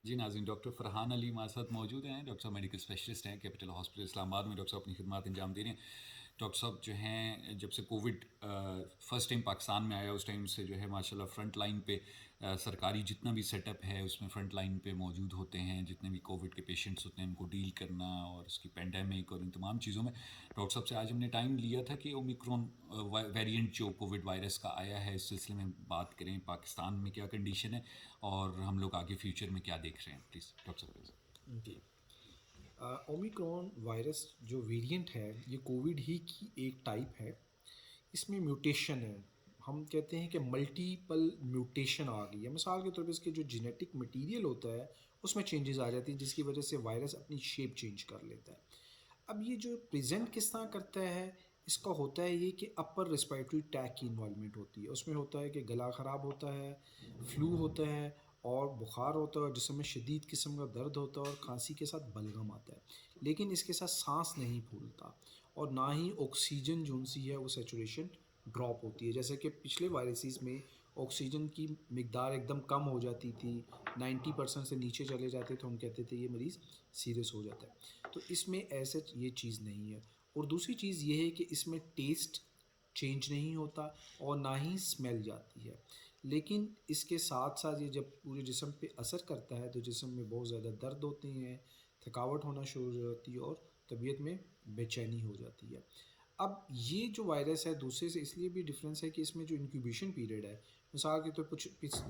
جی ناظرین، ڈاکٹر فرحان علی ہمارے ساتھ موجود ہیں۔ ڈاکٹر صاحب میڈیکل اسپیشلسٹ ہیں کیپٹل ہاسپٹل اسلام آباد میں۔ ڈاکٹر صاحب اپنی خدمات انجام دے رہے ہیں۔ ڈاکٹر صاحب جو ہیں، جب سے کووڈ فرسٹ ٹائم پاکستان میں آیا، اس ٹائم سے جو ہے ماشاء اللہ فرنٹ لائن پہ سرکاری جتنا بھی سیٹ اپ ہے اس میں فرنٹ لائن پہ موجود ہوتے ہیں۔ جتنے بھی کووڈ کے پیشنٹس ہوتے ہیں ان کو ڈیل کرنا اور اس کی پینڈیمک اور ان تمام چیزوں میں ڈاکٹر صاحب سے آج ہم نے ٹائم لیا تھا کہ اومیکرون ویریئنٹ جو کووڈ وائرس کا آیا ہے اس سلسلے میں بات کریں، پاکستان میں کیا کنڈیشن ہے اور ہم لوگ آگے فیوچر میں کیا دیکھ رہے ہیں۔ پلیز ڈاکٹر صاحب پلیز۔ جی، اومیکرون وائرس جو ویریئنٹ ہے یہ کووڈ ہی کی ایک ٹائپ ہے۔ اس میں میوٹیشن ہے، ہم کہتے ہیں کہ ملٹیپل میوٹیشن آ گئی ہے۔ مثال کے طور پہ اس کے جو جینیٹک مٹیریل ہوتا ہے اس میں چینجز آ جاتی ہیں، جس کی وجہ سے وائرس اپنی شیپ چینج کر لیتا ہے۔ اب یہ جو پریزنٹ کس طرح کرتا ہے، اس کا ہوتا ہے یہ کہ اپر ریسپائٹری ٹیک کی انوالومنٹ ہوتی ہے۔ اس میں ہوتا ہے کہ گلا خراب ہوتا ہے، فلو ہوتا ہے اور بخار ہوتا ہے اور جسم میں شدید قسم کا درد ہوتا ہے اور کھانسی کے ساتھ بلغم آتا ہے، لیکن اس کے ساتھ سانس نہیں پھولتا اور نہ ہی آکسیجن جو سی ہے وہ سیچوریشن ڈراپ ہوتی ہے۔ جیسے کہ پچھلے وائرسز میں آکسیجن کی مقدار ایک دم کم ہو جاتی تھی، 90% سے نیچے چلے جاتے تو ہم کہتے تھے یہ مریض سیریس ہو جاتا ہے۔ تو اس میں ایسے یہ چیز نہیں ہے۔ اور دوسری چیز یہ ہے کہ اس میں ٹیسٹ چینج نہیں ہوتا اور نہ ہی اسمیل جاتی ہے، لیکن اس کے ساتھ ساتھ یہ جب پورے جسم پہ اثر کرتا ہے تو جسم میں بہت زیادہ درد ہوتے ہیں، تھکاوٹ ہونا شروع ہو جاتی ہے اور طبیعت میں بے چینی ہو جاتی ہے۔ اب یہ جو وائرس ہے دوسرے سے اس لیے بھی ڈفرینس ہے کہ اس میں جو انکیوبیشن پیریڈ ہے، مثال کے طور پر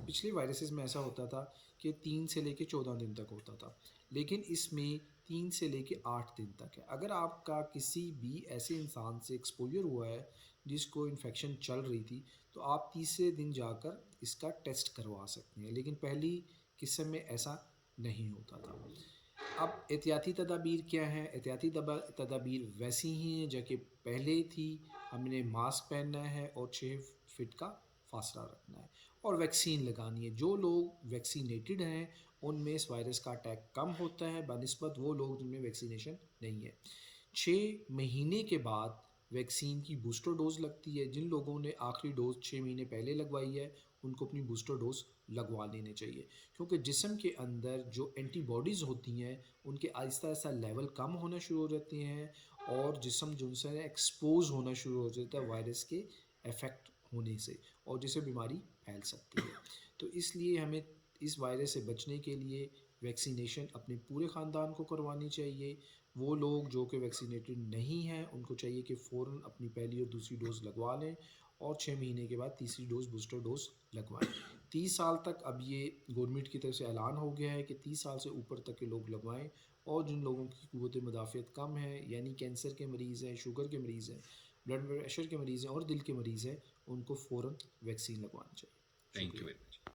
پچھلے وائرسز میں ایسا ہوتا تھا کہ 3 سے لے کے 14 دن تک ہوتا تھا، لیکن اس میں 3 سے لے کے 8 دن تک ہے۔ اگر آپ کا کسی بھی ایسے انسان سے ایکسپوجر ہوا ہے جس کو انفیکشن چل رہی تھی تو آپ تیسرے دن جا کر اس کا ٹیسٹ کروا سکتے ہیں، لیکن پہلی قسم میں ایسا نہیں ہوتا تھا۔ اب احتیاطی تدابیر کیا ہیں؟ احتیاطی تدابیر ویسی ہی ہیں جو کہ پہلے تھی۔ ہم نے ماسک پہننا ہے اور 6 فٹ کا فاصلہ رکھنا ہے اور ویکسین لگانی ہے۔ جو لوگ ویکسینیٹڈ ہیں ان میں اس وائرس کا اٹیک کم ہوتا ہے بنسبت وہ لوگ جن میں ویکسینیشن نہیں ہے۔ 6 مہینے کے بعد ویکسین کی بوسٹر ڈوز لگتی ہے۔ جن لوگوں نے آخری ڈوز 6 مہینے پہلے لگوائی ہے ان کو اپنی بوسٹر ڈوز لگوا لینے چاہیے، کیونکہ جسم کے اندر جو اینٹی باڈیز ہوتی ہیں ان کے آہستہ آہستہ لیول کم ہونا شروع ہو جاتے ہیں اور جسم جو سے ایکسپوز ہونا شروع ہو جاتا ہے وائرس کے افیکٹ ہونے سے، اور جسے بیماری پھیل سکتی ہے۔ تو اس لیے ہمیں اس وائرس سے بچنے کے لیے ویکسینیشن اپنے پورے خاندان کو کروانی چاہیے۔ وہ لوگ جو کہ ویکسینیٹڈ نہیں ہیں ان کو چاہیے کہ فوراً اپنی پہلی اور دوسری ڈوز لگوا لیں اور 6 مہینے کے بعد تیسری ڈوز بوسٹر ڈوز لگوائیں۔ 30 سال تک اب یہ گورنمنٹ کی طرف سے اعلان ہو گیا ہے کہ 30 سال سے اوپر تک کے لوگ لگوائیں، اور جن لوگوں کی قوت مدافعت کم ہے، یعنی کینسر کے مریض ہیں، شوگر کے مریض ہیں، بلڈ پریشر کے مریض ہیں اور دل کے مریض ہیں، ان کو فوراً ویکسین لگوانی چاہیے۔ تھینک یو شکریہ۔ Very much.